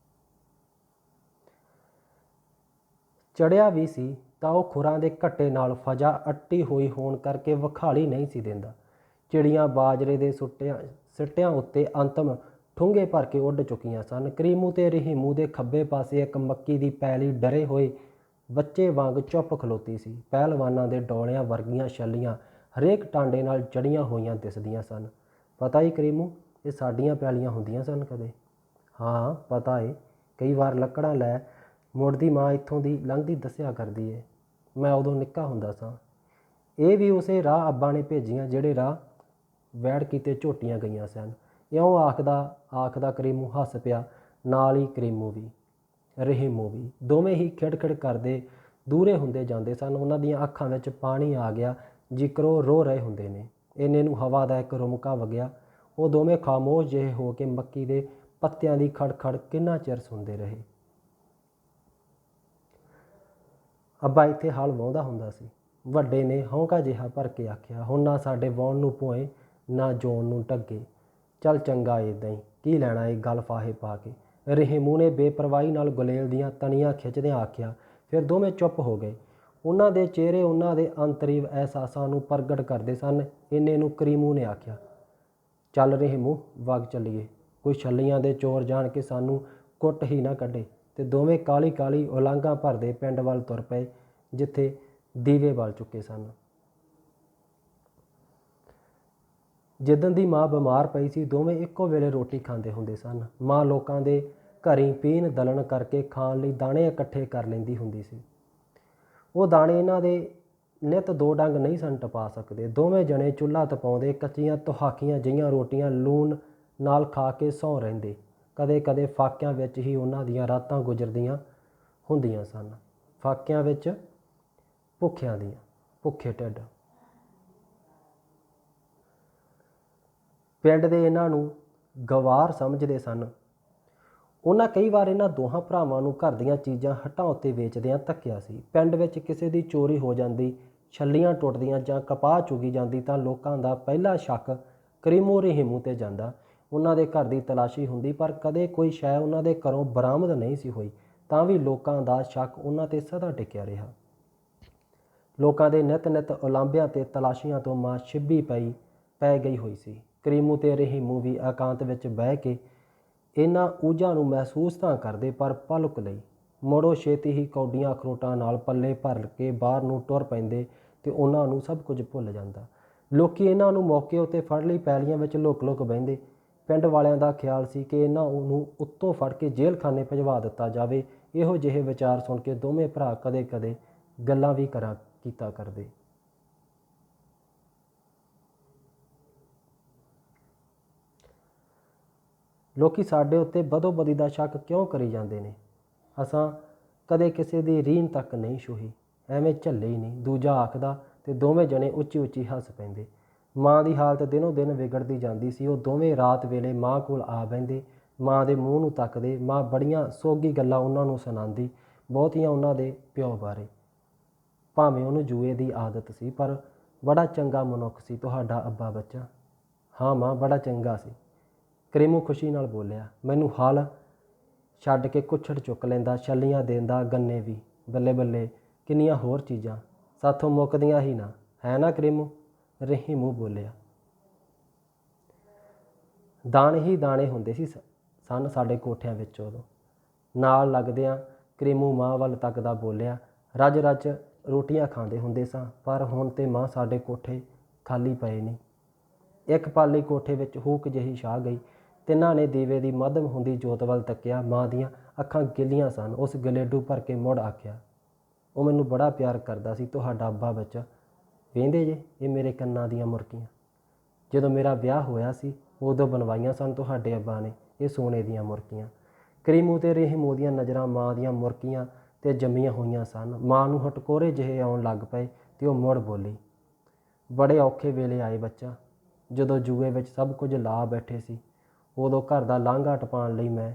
ਚੜਿਆ ਵੀ ਸੀ ਤਾਂ ਉਹ ਖੁਰਾਂ ਦੇ ਘੱਟੇ ਨਾਲ ਫਜਾ ਅੱਟੀ ਹੋਈ ਹੋਣ ਕਰਕੇ ਵਿਖਾਲੀ ਨਹੀਂ ਸੀ ਦਿੰਦਾ। ਚਿੜੀਆਂ ਬਾਜਰੇ ਦੇ ਸਿੱਟਿਆਂ ਉੱਤੇ ਅੰਤਮ ਠੁੰਗੇ ਭਰ ਕੇ ਉੱਡ ਚੁੱਕੀਆਂ ਸਨ। ਕਰੀਮੂ ਤੇ ਰਹੀਮੂ ਦੇ ਖੱਬੇ ਪਾਸੇ ਇੱਕ ਮੱਕੀ ਦੀ ਪੈਲੀ ਡਰੇ ਹੋਏ ਬੱਚੇ ਵਾਂਗ ਚੁੱਪ ਖਲੋਤੀ ਸੀ। ਪਹਿਲਵਾਨਾਂ ਦੇ ਡੋਲਿਆਂ ਵਰਗੀਆਂ ਛੱਲੀਆਂ ਹਰੇਕ ਟਾਂਡੇ ਨਾਲ ਜੜੀਆਂ ਹੋਈਆਂ ਦਿਸਦੀਆਂ ਸਨ। ਪਤਾ ਹੀ ਕਰੀਮੂ, ਇਹ ਸਾਡੀਆਂ ਪੈਲੀਆਂ ਹੁੰਦੀਆਂ ਸਨ ਕਦੇ? ਹਾਂ ਪਤਾ ਏ, ਕਈ ਵਾਰ ਲੱਕੜਾਂ ਲੈ ਮੁੜਦੀ ਮਾਂ ਇੱਥੋਂ ਦੀ ਲੰਘਦੀ ਦੱਸਿਆ ਕਰਦੀ ਏ। ਮੈਂ ਉਦੋਂ ਨਿੱਕਾ ਹੁੰਦਾ ਸਾਂ। ਇਹ ਵੀ ਉਸੇ ਰਾਹ ਅੱਬਾ ਨੇ ਭੇਜੀਆਂ ਜਿਹੜੇ ਰਾਹ ਵੈੜ ਕੀਤੇ ਝੋਟੀਆਂ ਗਈਆਂ ਸਨ। ਇਉਂ ਆਖਦਾ ਕਰੀਮੂ ਹੱਸ ਪਿਆ। ਨਾਲ ਹੀ ਕਰੀਮੂ ਵੀ, ਰਹੀਮੂ ਵੀ, ਦੋਵੇਂ ਹੀ ਖਿੜਖਿੜ ਕਰਦੇ ਦੂਰੇ ਹੁੰਦੇ ਜਾਂਦੇ ਸਨ। ਉਹਨਾਂ ਦੀਆਂ ਅੱਖਾਂ ਵਿੱਚ ਪਾਣੀ ਆ ਗਿਆ, ਜਿਕਰੋ ਰੋ ਰਹੇ ਹੁੰਦੇ ਨੇ। ਇੰਨੇ ਨੂੰ ਹਵਾ ਦਾ ਇੱਕ ਰੁਮਕਾ ਵਗਿਆ। ਉਹ ਦੋਵੇਂ ਖਾਮੋਸ਼ ਜਿਹੇ ਹੋ ਕੇ ਮੱਕੀ ਦੇ ਪੱਤਿਆਂ ਦੀ ਖੜਖੜ ਕਿੰਨਾ ਚਿਰ ਸੁਣਦੇ ਰਹੇ। ਅੱਬਾ ਇੱਥੇ ਹਲ ਵਾਹੁੰਦਾ ਹੁੰਦਾ ਸੀ, ਵੱਡੇ ਨੇ ਹੌਂਕਾ ਜਿਹਾ ਭਰ ਕੇ ਆਖਿਆ। ਹੁਣ ਨਾ ਸਾਡੇ ਵਾਹੁਣ ਨੂੰ ਭੋਏ, ਨਾ ਜੋਣ ਨੂੰ ਢੱਗੇ। ਚੱਲ ਚੰਗਾ ਇੱਦਾਂ ਹੀ, ਕੀ ਲੈਣਾ ਇਹ ਗੱਲ ਫਾਹੇ ਪਾ ਕੇ। ਰਹੀਮੂ ਨੇ ਬੇਪਰਵਾਹੀ ਨਾਲ ਗੁਲੇਲ ਦੀਆਂ ਤਣੀਆਂ ਖਿੱਚਦਿਆਂ ਆਖਿਆ। ਫਿਰ ਦੋਵੇਂ ਚੁੱਪ ਹੋ ਗਏ। ਉਹਨਾਂ ਦੇ ਚਿਹਰੇ ਉਹਨਾਂ ਦੇ ਅੰਤਰੀਵ ਅਹਿਸਾਸਾਂ ਨੂੰ ਪ੍ਰਗਟ ਕਰਦੇ ਸਨ। ਇੰਨੇ ਨੂੰ ਕਰੀਮੂ ਨੇ ਆਖਿਆ, ਚੱਲ ਰਹੀਮੂ, ਵਗ ਚੱਲੀਏ, ਕੋਈ ਛੱਲੀਆਂ ਦੇ ਚੋਰ ਜਾਣ ਕੇ ਸਾਨੂੰ ਕੁੱਟ ਹੀ ਨਾ ਕੱਢੇ। ਤੇ ਦੋਵੇਂ ਕਾਲੀ ਕਾਲੀ ਉਲਾਂਘਾਂ ਭਰਦੇ ਪਿੰਡ ਵੱਲ ਤੁਰ ਪਏ, ਜਿੱਥੇ ਦੀਵੇ ਬਲ ਚੁੱਕੇ ਸਨ। ਜਿੱਦਣ ਦੀ ਮਾਂ ਬਿਮਾਰ ਪਈ ਸੀ, ਦੋਵੇਂ ਇੱਕੋ ਵੇਲੇ ਰੋਟੀ ਖਾਂਦੇ ਹੁੰਦੇ ਸਨ। ਮਾਂ ਲੋਕਾਂ ਦੇ ਘਰੀਂ ਪੀਣ ਦਲਣ ਕਰਕੇ ਖਾਣ ਲਈ ਦਾਣੇ ਇਕੱਠੇ ਕਰ ਲੈਂਦੀ ਹੁੰਦੀ ਸੀ। ਉਹ ਦਾਣੇ ਇਹਨਾਂ ਦੇ ਨਿੱਤ ਦੋ ਡੰਗ ਨਹੀਂ ਸਨ ਟਪਾ ਸਕਦੇ। ਦੋਵੇਂ ਜਣੇ ਚੁੱਲ੍ਹਾ ਤਪਾਉਂਦੇ, ਕੱਚੀਆਂ ਤੁਹਾਕੀਆਂ ਜਿਹੀਆਂ ਰੋਟੀਆਂ ਲੂਣ ਨਾਲ ਖਾ ਕੇ ਸੌਂ ਰਹਿੰਦੇ। ਕਦੇ ਕਦੇ ਫਾਕਿਆਂ ਵਿੱਚ ਹੀ ਉਹਨਾਂ ਦੀਆਂ ਰਾਤਾਂ ਗੁਜ਼ਰਦੀਆਂ ਹੁੰਦੀਆਂ ਸਨ। ਫਾਕਿਆਂ ਵਿੱਚ ਭੁੱਖਿਆਂ ਦੀਆਂ, ਭੁੱਖੇ ਢਿੱਡ। ਪਿੰਡ ਦੇ ਇਹਨਾਂ ਨੂੰ ਗਵਾਰ ਸਮਝਦੇ ਸਨ। ਉਹਨਾਂ ਕਈ ਵਾਰ ਇਹਨਾਂ ਦੋਹਾਂ ਭਰਾਵਾਂ ਨੂੰ ਘਰ ਦੀਆਂ ਚੀਜ਼ਾਂ ਹਟਾਂ ਉੱਤੇ ਵੇਚਦਿਆਂ ਧੱਕਿਆ ਸੀ। ਪਿੰਡ ਵਿੱਚ ਕਿਸੇ ਦੀ ਚੋਰੀ ਹੋ ਜਾਂਦੀ, ਛੱਲੀਆਂ ਟੁੱਟਦੀਆਂ ਜਾਂ ਕਪਾਹ ਚੁਗੀ ਜਾਂਦੀ ਤਾਂ ਲੋਕਾਂ ਦਾ ਪਹਿਲਾ ਸ਼ੱਕ ਕਰੀਮੂ ਰਹੀਮੂ 'ਤੇ ਜਾਂਦਾ। ਉਹਨਾਂ ਦੇ ਘਰ ਦੀ ਤਲਾਸ਼ੀ ਹੁੰਦੀ, ਪਰ ਕਦੇ ਕੋਈ ਸ਼ੈ ਉਹਨਾਂ ਦੇ ਘਰੋਂ ਬਰਾਮਦ ਨਹੀਂ ਸੀ ਹੋਈ। ਤਾਂ ਵੀ ਲੋਕਾਂ ਦਾ ਸ਼ੱਕ ਉਹਨਾਂ 'ਤੇ ਸਦਾ ਟਿਕਿਆ ਰਿਹਾ। ਲੋਕਾਂ ਦੇ ਨਿੱਤ ਉਲਾਂਭਿਆਂ ਤੇ ਤਲਾਸ਼ੀਆਂ ਤੋਂ ਮਾਂ ਛਿੱਬੀ ਪੈ ਗਈ ਹੋਈ ਸੀ। ਕਰੀਮੂ ਤੇ ਰਹੀਮੂ ਵੀ ਇਕਾਂਤ ਵਿੱਚ ਬਹਿ ਕੇ ਇਹਨਾਂ ਊਝਾਂ ਨੂੰ ਮਹਿਸੂਸ ਤਾਂ ਕਰਦੇ, ਪਰ ਪਲਕ ਲਈ। ਮੁੜੋ ਛੇਤੀ ਹੀ ਕੌਡੀਆਂ ਅਖਰੋਟਾਂ ਨਾਲ ਪੱਲੇ ਭਰ ਕੇ ਬਾਹਰ ਨੂੰ ਟੁਰ ਪੈਂਦੇ ਤੇ ਉਹਨਾਂ ਨੂੰ ਸਭ ਕੁਝ ਭੁੱਲ ਜਾਂਦਾ। ਲੋਕੀ ਇਹਨਾਂ ਨੂੰ ਮੌਕੇ ਉੱਤੇ ਫੜ ਲਈ ਪੈਲੀਆਂ ਵਿੱਚ ਲੁਕ ਬਹਿੰਦੇ। ਪਿੰਡ ਵਾਲਿਆਂ ਦਾ ਖਿਆਲ ਸੀ ਕਿ ਇਹਨਾਂ ਨੂੰ ਉੱਤੋਂ ਫੜ ਕੇ ਜੇਲ੍ਹ ਖਾਨੇ ਭਜਵਾ ਦਿੱਤਾ ਜਾਵੇ। ਇਹੋ ਜਿਹੇ ਵਿਚਾਰ ਸੁਣ ਕੇ ਦੋਵੇਂ ਭਰਾ ਕਦੇ ਕਦੇ ਗੱਲਾਂ ਵੀ ਕੀਤਾ ਕਰਦੇ। ਲੋਕੀ ਸਾਡੇ ਉੱਤੇ ਬਦੋ-ਬਦੀ ਦਾ ਸ਼ੱਕ ਕਿਉਂ ਕਰੀ ਜਾਂਦੇ ਨੇ? ਅਸਾਂ ਕਦੇ ਕਿਸੇ ਦੀ ਰੀਨ ਤੱਕ ਨਹੀਂ ਛੂਹੀ, ਐਵੇਂ ਝੱਲੇ ਹੀ ਨਹੀਂ, ਦੂਜਾ ਆਖਦਾ ਤੇ ਦੋਵੇਂ ਜਣੇ ਉੱਚੀ ਹੱਸ ਪੈਂਦੇ। ਮਾਂ ਦੀ ਹਾਲਤ ਦਿਨੋਂ ਦਿਨ ਵਿਗੜਦੀ ਜਾਂਦੀ ਸੀ। ਉਹ ਦੋਵੇਂ ਰਾਤ ਵੇਲੇ ਮਾਂ ਕੋਲ ਆ ਬਹਿੰਦੇ, ਮਾਂ ਦੇ ਮੂੰਹ ਨੂੰ ਤੱਕਦੇ। ਮਾਂ ਬੜੀਆਂ ਸੋਗੀ ਗੱਲਾਂ ਉਹਨਾਂ ਨੂੰ ਸੁਣਾਉਂਦੀ, ਬਹੁਤੀਆਂ ਉਹਨਾਂ ਦੇ ਪਿਓ ਬਾਰੇ। ਭਾਵੇਂ ਉਹਨੂੰ ਜੂਏ ਦੀ ਆਦਤ ਸੀ, ਪਰ ਬੜਾ ਚੰਗਾ ਮਨੁੱਖ ਸੀ ਤੁਹਾਡਾ ਅੱਬਾ ਬੱਚਾ। ਹਾਂ ਮਾਂ, ਬੜਾ ਚੰਗਾ ਸੀ, ਕਰੀਮੂ ਖੁਸ਼ੀ ਨਾਲ ਬੋਲਿਆ। ਮੈਨੂੰ ਹਲ ਛੱਡ ਕੇ ਕੁੱਛੜ ਚੁੱਕ ਲੈਂਦਾ, ਛੱਲੀਆਂ ਦੇਂਦਾ, ਗੰਨੇ ਵੀ, ਬੱਲੇ ਬੱਲੇ ਕਿੰਨੀਆਂ ਹੋਰ ਚੀਜ਼ਾਂ, ਸਾਥੋਂ ਮੁੱਕਦੀਆਂ ਹੀ ਨਾ, ਹੈ ਨਾ ਕਰੀਮੂ? ਰਹੀਮੂ ਬੋਲਿਆ। ਦਾਣੇ ਹੀ ਦਾਣੇ ਹੁੰਦੇ ਸਨ ਸਾਡੇ ਕੋਠਿਆਂ ਵਿੱਚ ਉਦੋਂ। ਨਾਲ ਲੱਗਦਿਆਂ ਕਰੀਮੂ ਮਾਂ ਵੱਲ ਤੱਕਦਾ ਬੋਲਿਆ, ਰੱਜ ਰੱਜ ਰੋਟੀਆਂ ਖਾਂਦੇ ਹੁੰਦੇ ਸਾਂ, ਪਰ ਹੁਣ ਤੇ ਮਾਂ ਸਾਡੇ ਕੋਠੇ ਖਾਲੀ ਪਏ ਨੇ। ਇੱਕ ਪਾਲੀ ਕੋਠੇ ਵਿੱਚ ਹੂਕ ਜਿਹੀ ਛਾ ਗਈ। ਤਿੰਨਾਂ ਨੇ ਦੀਵੇ ਦੀ ਮੱਧਮ ਹੁੰਦੀ ਜੋਤ ਵੱਲ ਤੱਕਿਆ। ਮਾਂ ਦੀਆਂ ਅੱਖਾਂ ਗਿੱਲੀਆਂ ਸਨ। ਉਸ ਗਲੇਡੂ ਭਰ ਕੇ ਮੁੜ ਆਖਿਆ, ਉਹ ਮੈਨੂੰ ਬੜਾ ਪਿਆਰ ਕਰਦਾ ਸੀ, ਤੁਹਾਡਾ ਅੱਬਾ ਬੱਚਾ। ਵੇਂਦੇ ਜੇ ਇਹ ਮੇਰੇ ਕੰਨਾਂ ਦੀਆਂ ਮੁਰਕੀਆਂ, ਜਦੋਂ ਮੇਰਾ ਵਿਆਹ ਹੋਇਆ ਸੀ ਉਦੋਂ ਬਣਵਾਈਆਂ ਸਨ ਤੁਹਾਡੇ ਅੱਬਾ ਨੇ ਇਹ ਸੋਨੇ ਦੀਆਂ ਮੁਰਕੀਆਂ। ਕਰੀਮੂ ਤੇ ਰਹਿਮੂ ਦੀਆਂ ਨਜ਼ਰਾਂ ਮਾਂ ਦੀਆਂ ਮੁਰਕੀਆਂ 'ਤੇ ਜੰਮੀਆਂ ਹੋਈਆਂ ਸਨ। ਮਾਂ ਨੂੰ ਹਟਕੋਰੇ ਜਿਹੇ ਆਉਣ ਲੱਗ ਪਏ ਤੇ ਉਹ ਮੁੜ ਬੋਲੀ, ਬੜੇ ਔਖੇ ਵੇਲੇ ਆਏ ਬੱਚਾ, ਜਦੋਂ ਜੂਏ ਵਿੱਚ ਸਭ ਕੁਝ ਲਾ ਬੈਠੇ ਸੀ। ਉਦੋਂ ਘਰ ਦਾ ਲਾਂਘਾ ਟਪਾਉਣ ਲਈ ਮੈਂ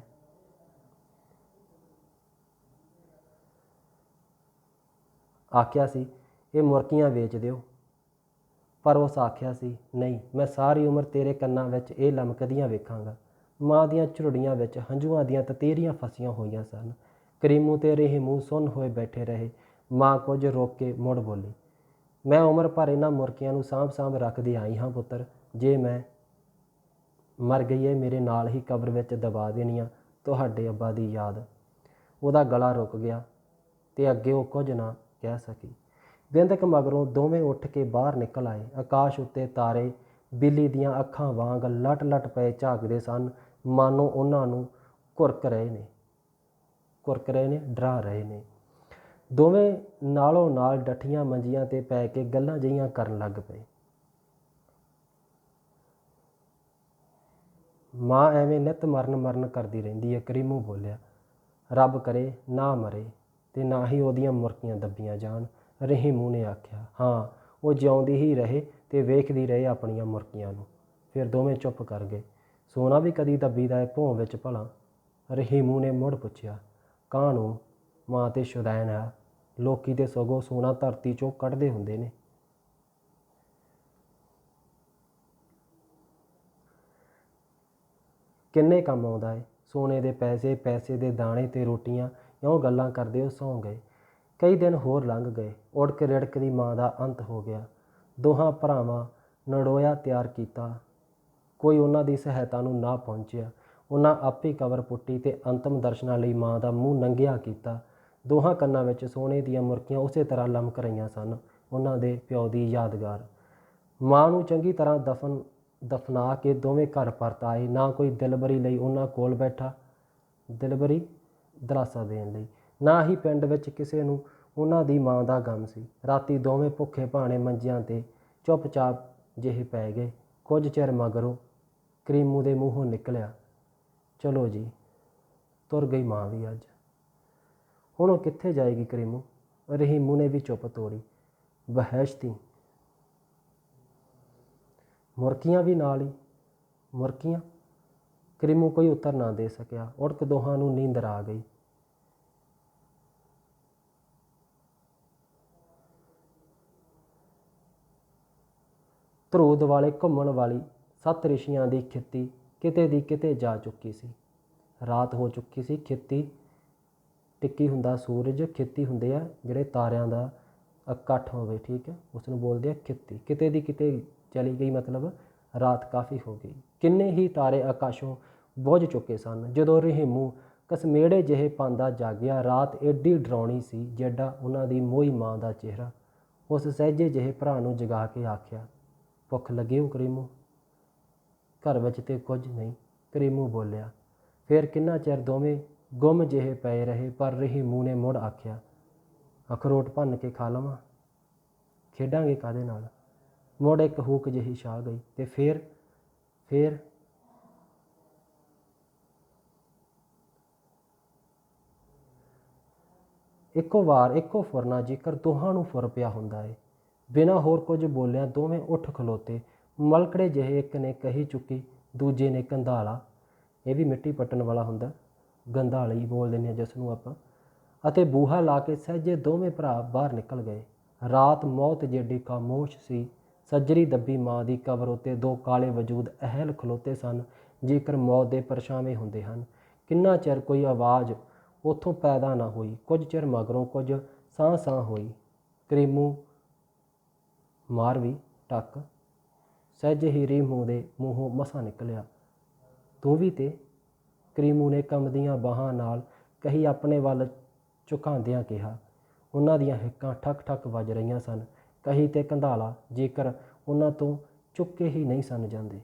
ਆਖਿਆ ਸੀ ਇਹ ਮੁਰਕੀਆਂ ਵੇਚ ਦਿਓ, ਪਰ ਉਸ ਆਖਿਆ ਸੀ ਨਹੀਂ, ਮੈਂ ਸਾਰੀ ਉਮਰ ਤੇਰੇ ਕੰਨਾਂ ਵਿੱਚ ਇਹ ਲਮਕਦੀਆਂ ਵੇਖਾਂਗਾ। ਮਾਂ ਦੀਆਂ ਝੁਰੜੀਆਂ ਵਿੱਚ ਹੰਝੂਆਂ ਦੀਆਂ ਤਤੇਰੀਆਂ ਫਸੀਆਂ ਹੋਈਆਂ ਸਨ। ਕਰੀਮੂ ਤੇ ਰਹਿਮੂ ਸੁੰਨ ਹੋਏ ਬੈਠੇ ਰਹੇ। ਮਾਂ ਕੁਝ ਰੋਕ ਕੇ ਮੁੜ ਬੋਲੀ, ਮੈਂ ਉਮਰ ਭਰ ਇਹਨਾਂ ਮੁਰਕੀਆਂ ਨੂੰ ਸਾਂਭ ਰੱਖਦੀ ਆਈ ਹਾਂ ਪੁੱਤਰ। ਜੇ ਮੈਂ ਮਰ ਗਈ ਏ ਮੇਰੇ ਨਾਲ ਹੀ ਕਬਰ ਵਿੱਚ ਦਬਾ ਦੇਣੀਆਂ ਤੁਹਾਡੇ ਅੱਬਾ ਦੀ ਯਾਦ। ਉਹਦਾ ਗਲਾ ਰੁਕ ਗਿਆ ਤੇ ਅੱਗੇ ਉਹ ਕੁਝ ਨਾ ਕਹਿ ਸਕੀ। ਬਿੰਦਕ ਮਗਰੋਂ ਦੋਵੇਂ ਉੱਠ ਕੇ ਬਾਹਰ ਨਿਕਲ ਆਏ। ਆਕਾਸ਼ ਉੱਤੇ ਤਾਰੇ ਬਿੱਲੀ ਦੀਆਂ ਅੱਖਾਂ ਵਾਂਗ ਲਟ ਲਟ ਪਏ ਝਾਕਦੇ ਸਨ, ਮਾਨੋ ਉਹਨਾਂ ਨੂੰ ਘੁਰਕ ਰਹੇ ਨੇ, ਡਰਾ ਰਹੇ ਨੇ। ਦੋਵੇਂ ਨਾਲੋਂ ਨਾਲ ਡੱਠੀਆਂ ਮੰਜੀਆਂ 'ਤੇ ਪੈ ਕੇ ਗੱਲਾਂ ਜਿਹੀਆਂ ਕਰਨ ਲੱਗ ਪਏ। ਮਾਂ ਐਵੇਂ ਨਿੱਤ ਮਰਨ ਕਰਦੀ ਰਹਿੰਦੀ ਹੈ, ਕਰੀਮੂ ਬੋਲਿਆ। ਰੱਬ ਕਰੇ ਨਾ ਮਰੇ ਤੇ ਨਾ ਹੀ ਉਹਦੀਆਂ ਮੁਰਕੀਆਂ ਦੱਬੀਆਂ ਜਾਣ, ਰਹਿਮੂ ਨੇ ਆਖਿਆ। ਹਾਂ, ਉਹ ਜਿਉਂਦੀ ਹੀ ਰਹੇ ਤੇ ਵੇਖਦੀ ਰਹੇ ਆਪਣੀਆਂ ਮੁਰਕੀਆਂ ਨੂੰ। ਫਿਰ ਦੋਵੇਂ ਚੁੱਪ ਕਰ ਗਏ। ਸੋਨਾ ਵੀ ਕਦੀ ਦੱਬੀਦਾ ਹੈ ਭੋਂ ਵਿੱਚ ਭਲਾ? ਰਹਿਮੂ ਨੇ ਮੁੜ ਪੁੱਛਿਆ। ਕਾਹਨੂੰ, ਮਾਂ ਤੇ ਸ਼ੁਦੈਣ ਆ, ਲੋਕੀ ਤੇ ਸਗੋਂ ਸੋਨਾ ਧਰਤੀ 'ਚੋਂ ਕੱਢਦੇ ਹੁੰਦੇ ਨੇ। ਕਿੰਨੇ ਕੰਮ ਆਉਂਦਾ ਏ ਸੋਨੇ ਦੇ ਪੈਸੇ, ਪੈਸੇ ਦੇ ਦਾਣੇ ਤੇ ਰੋਟੀਆਂ। ਇਉਂ ਗੱਲਾਂ ਕਰਦੇ ਉਹ ਸੌਂ ਗਏ। ਕਈ ਦਿਨ ਹੋਰ ਲੰਘ ਗਏ। ਉੜਕ ਰਿੜਕ ਦੀ ਮਾਂ ਦਾ ਅੰਤ ਹੋ ਗਿਆ। ਦੋਹਾਂ ਭਰਾਵਾਂ ਨੜੋਇਆ ਤਿਆਰ ਕੀਤਾ, ਕੋਈ ਉਹਨਾਂ ਦੀ ਸਹਾਇਤਾ ਨੂੰ ਨਾ ਪਹੁੰਚਿਆ। ਉਹਨਾਂ ਆਪੇ ਕਬਰ ਪੁੱਟੀ ਤੇ ਅੰਤਮ ਦਰਸ਼ਨਾਂ ਲਈ ਮਾਂ ਦਾ ਮੂੰਹ ਨੰਗਿਆ ਕੀਤਾ। ਦੋਹਾਂ ਕੰਨਾਂ ਵਿੱਚ ਸੋਨੇ ਦੀਆਂ ਮੁਰਕੀਆਂ ਉਸੇ ਤਰ੍ਹਾਂ ਲਮਕ ਰਹੀਆਂ ਸਨ, ਉਹਨਾਂ ਦੇ ਪਿਓ ਦੀ ਯਾਦਗਾਰ। ਮਾਂ ਨੂੰ ਚੰਗੀ ਤਰ੍ਹਾਂ ਦਫਨਾ ਕੇ ਦੋਵੇਂ ਘਰ ਪਰਤ ਆਏ। ਨਾ ਕੋਈ ਦਿਲਬਰੀ ਲਈ ਉਹਨਾਂ ਕੋਲ ਬੈਠਾ, ਦਿਲਬਰੀ ਦਿਲਾਸਾ ਦੇਣ ਲਈ, ਨਾ ਹੀ ਪਿੰਡ ਵਿੱਚ ਕਿਸੇ ਨੂੰ ਉਹਨਾਂ ਦੀ ਮਾਂ ਦਾ ਗਮ ਸੀ। ਰਾਤੀ ਦੋਵੇਂ ਭੁੱਖੇ ਭਾਣੇ ਮੰਜਿਆਂ 'ਤੇ ਚੁੱਪਚਾਪ ਜਿਹੇ ਪੈ ਗਏ। ਕੁਝ ਚਿਰ ਮਗਰੋਂ ਕਰੀਮੂ ਦੇ ਮੂੰਹੋਂ ਨਿਕਲਿਆ, ਚਲੋ ਜੀ। ਤੁਰ ਗਈ ਮਾਂ ਵੀ ਅੱਜ। ਹੁਣ ਉਹ ਕਿੱਥੇ ਜਾਏਗੀ ਕਰੀਮੂ? ਰਹਿਮੂ ਨੇ ਵੀ ਚੁੱਪ ਤੋੜੀ। ਬਹਿਸ਼ਤੀ ਮੁਰਕੀਆਂ ਵੀ ਨਾਲ ਹੀ। ਮੁਰਕੀਆਂ? ਕਰੀਮੂ ਕੋਈ ਉੱਤਰ ਨਾ ਦੇ ਸਕਿਆ। ਉੜਕ ਦੋਹਾਂ ਨੂੰ ਨੀਂਦਰ ਆ ਗਈ। ਧਰੂ ਦੁਆਲੇ ਘੁੰਮਣ ਵਾਲੀ 7 ਰਿਸ਼ੀਆਂ ਦੀ ਖਿੱਤੀ ਕਿਤੇ ਦੀ ਕਿਤੇ ਜਾ ਚੁੱਕੀ ਸੀ। ਰਾਤ ਹੋ ਚੁੱਕੀ ਸੀ। ਖਿੱਤੀ ਟਿੱਕੀ ਹੁੰਦਾ ਸੂਰਜ, ਖਿੱਤੀ ਹੁੰਦੇ ਆ ਜਿਹੜੇ ਤਾਰਿਆਂ ਦਾ ਇਕੱਠ ਹੋਵੇ, ਠੀਕ ਹੈ, ਉਸ ਨੂੰ ਬੋਲਦੇ ਆ ਖਿੱਤੀ। ਕਿਤੇ ਦੀ ਕਿਤੇ ਚਲੀ ਗਈ, ਮਤਲਬ ਰਾਤ ਕਾਫੀ ਹੋ ਗਈ। ਕਿੰਨੇ ਹੀ ਤਾਰੇ ਆਕਾਸ਼ੋਂ ਬੁੱਝ ਚੁੱਕੇ ਸਨ। ਜਦੋਂ ਰਹਿਮੂ ਕਸਮੇੜੇ ਜਿਹੇ ਪਾਂਦਾ ਜਾਗਿਆ, ਰਾਤ ਏਡੀ ਡਰਾਉਣੀ ਸੀ ਜਿੱਡਾ ਉਹਨਾਂ ਦੀ ਮੋਈ ਮਾਂ ਦਾ ਚਿਹਰਾ। ਉਸ ਸਹਿਜੇ ਜਿਹੇ ਭਰਾ ਨੂੰ ਜਗਾ ਕੇ ਆਖਿਆ, ਭੁੱਖ ਲੱਗੀ ਹੋ ਕਰੀਮੂ? ਘਰ ਵਿੱਚ ਤੇ ਕੁਝ ਨਹੀਂ, ਕਰੀਮੂ ਬੋਲਿਆ। ਫਿਰ ਕਿੰਨਾ ਚਿਰ ਦੋਵੇਂ ਗੁੰਮ ਜਿਹੇ ਪਏ ਰਹੇ, ਪਰ ਰਹਿਮੂ ਨੇ ਮੁੜ ਆਖਿਆ, ਅਖਰੋਟ ਭੰਨ ਕੇ ਖਾ ਲਵਾਂ? ਖੇਡਾਂਗੇ ਕਾਹਦੇ ਨਾਲ? ਮੁੜ ਇੱਕ ਹੂਕ ਜਿਹੀ ਛਾ ਗਈ ਤੇ ਫਿਰ ਇੱਕੋ ਵਾਰ ਇੱਕੋ ਫੁਰਨਾ ਜੇਕਰ ਦੋਹਾਂ ਨੂੰ ਫੁਰ ਪਿਆ ਹੁੰਦਾ ਏ। ਬਿਨਾਂ ਹੋਰ ਕੁਝ ਬੋਲਿਆਂ ਦੋਵੇਂ ਉੱਠ ਖਲੋਤੇ। ਮਲਕੜੇ ਜਿਹੇ, ਇੱਕ ਨੇ ਕਹੀ ਚੁੱਕੀ, ਦੂਜੇ ਨੇ ਕੰਧਾਲਾ, ਇਹ ਵੀ ਮਿੱਟੀ ਪੱਟਣ ਵਾਲਾ ਹੁੰਦਾ, ਗੰਧਾਲੀ ਬੋਲ ਦਿੰਦੇ ਹਾਂ ਜਿਸ ਨੂੰ ਆਪਾਂ, ਅਤੇ ਬੂਹਾ ਲਾ ਕੇ ਸਹਿਜੇ ਦੋਵੇਂ ਭਰਾ ਬਾਹਰ ਨਿਕਲ ਗਏ। ਰਾਤ ਮੌਤ ਜਿੱਡੀ ਖਾਮੋਸ਼ ਸੀ। ਸੱਜਰੀ ਦੱਬੀ ਮਾਂ ਦੀ ਕਬਰ ਉੱਤੇ 2 ਕਾਲੇ ਵਜੂਦ ਅਹਿਲ ਖਲੋਤੇ ਸਨ, ਜੇਕਰ ਮੌਤ ਦੇ ਪਰਛਾਵੇਂ ਹੁੰਦੇ ਹਨ। ਕਿੰਨਾ ਚਿਰ ਕੋਈ ਆਵਾਜ਼ ਉੱਥੋਂ ਪੈਦਾ ਨਾ ਹੋਈ। ਕੁਝ ਚਿਰ ਮਗਰੋਂ ਕੁਝ ਸਾਂ ਹੋਈ। ਕਰੀਮੂ ਮਾਰ ਵੀ ਟੱਕ ਸਹਿਜੇ ਹੀ ਰਹਿਮੂ ਦੇ ਮੂੰਹੋਂ ਮਸਾਂ ਨਿਕਲਿਆ, ਤੂੰ ਵੀ ਤੇ? ਕਰੀਮੂ ਨੇ ਕੰਬਦੀਆਂ ਬਾਹਾਂ ਨਾਲ ਕਹੀ ਆਪਣੇ ਵੱਲ ਝੁਕਾਉਂਦਿਆਂ ਕਿਹਾ। ਉਹਨਾਂ ਦੀਆਂ ਹਿੱਕਾਂ ਠੱਕ ਠੱਕ ਵੱਜ ਰਹੀਆਂ ਸਨ। ਕਹੀ ਤੇ ਕੰਧਾਲਾ ਜੇਕਰ ਉਹਨਾਂ ਤੋਂ ਚੁੱਕੇ ਹੀ ਨਹੀਂ ਸਨ ਜਾਂਦੇ।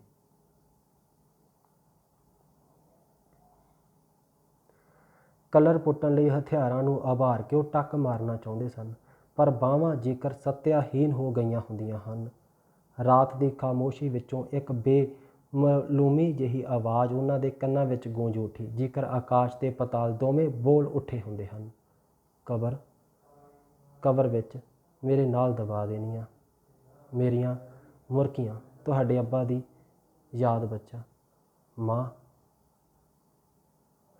ਕਲਰ ਪੁੱਟਣ ਲਈ ਹਥਿਆਰਾਂ ਨੂੰ ਆਭਾਰ ਕੇ ਉਹ ਟੱਕ ਮਾਰਨਾ ਚਾਹੁੰਦੇ ਸਨ, ਪਰ ਬਾਹਾਂ ਜੇਕਰ ਸੱਤਿਆਹੀਨ ਹੋ ਗਈਆਂ ਹੁੰਦੀਆਂ ਹਨ। ਰਾਤ ਦੀ ਖਾਮੋਸ਼ੀ ਵਿੱਚੋਂ ਇੱਕ ਬੇਮਾਲੂਮੀ ਜਿਹੀ ਆਵਾਜ਼ ਉਹਨਾਂ ਦੇ ਕੰਨਾਂ ਵਿੱਚ ਗੂੰਜ ਉੱਠੀ, ਜੇਕਰ ਆਕਾਸ਼ ਤੇ ਪਤਾਲ ਦੋਵੇਂ ਬੋਲ ਉੱਠੇ ਹੁੰਦੇ ਹਨ। ਕਬਰ ਵਿੱਚ ਮੇਰੇ ਨਾਲ ਦਬਾ ਦੇਣੀਆਂ ਮੇਰੀਆਂ ਮੁਰਕੀਆਂ, ਤੁਹਾਡੇ ਅੱਬਾ ਦੀ ਯਾਦ ਬੱਚਾ। ਮਾਂ।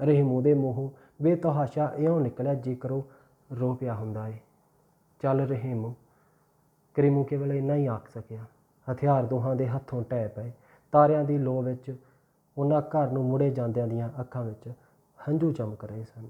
ਰਹੀਮੂ ਦੇ ਮੂੰਹੋਂ ਬੇਤਹਾਸ਼ਾ ਇਉਂ ਨਿਕਲਿਆ ਜੇਕਰ ਉਹ ਰੋ ਪਿਆ ਹੁੰਦਾ ਏ। ਚੱਲ ਰਹੀਮੂ। ਕਰੀਮੂ ਕੇਵਲ ਇੰਨਾ ਹੀ ਆਖ ਸਕਿਆ। ਹਥਿਆਰ ਦੋਹਾਂ ਦੇ ਹੱਥੋਂ ਢਹਿ ਪਏ। ਤਾਰਿਆਂ ਦੀ ਲੋ ਵਿੱਚ ਉਹਨਾਂ ਘਰ ਨੂੰ ਮੁੜੇ ਜਾਂਦਿਆਂ ਦੀਆਂ ਅੱਖਾਂ ਵਿੱਚ ਹੰਝੂ ਚਮਕ ਰਹੇ ਸਨ।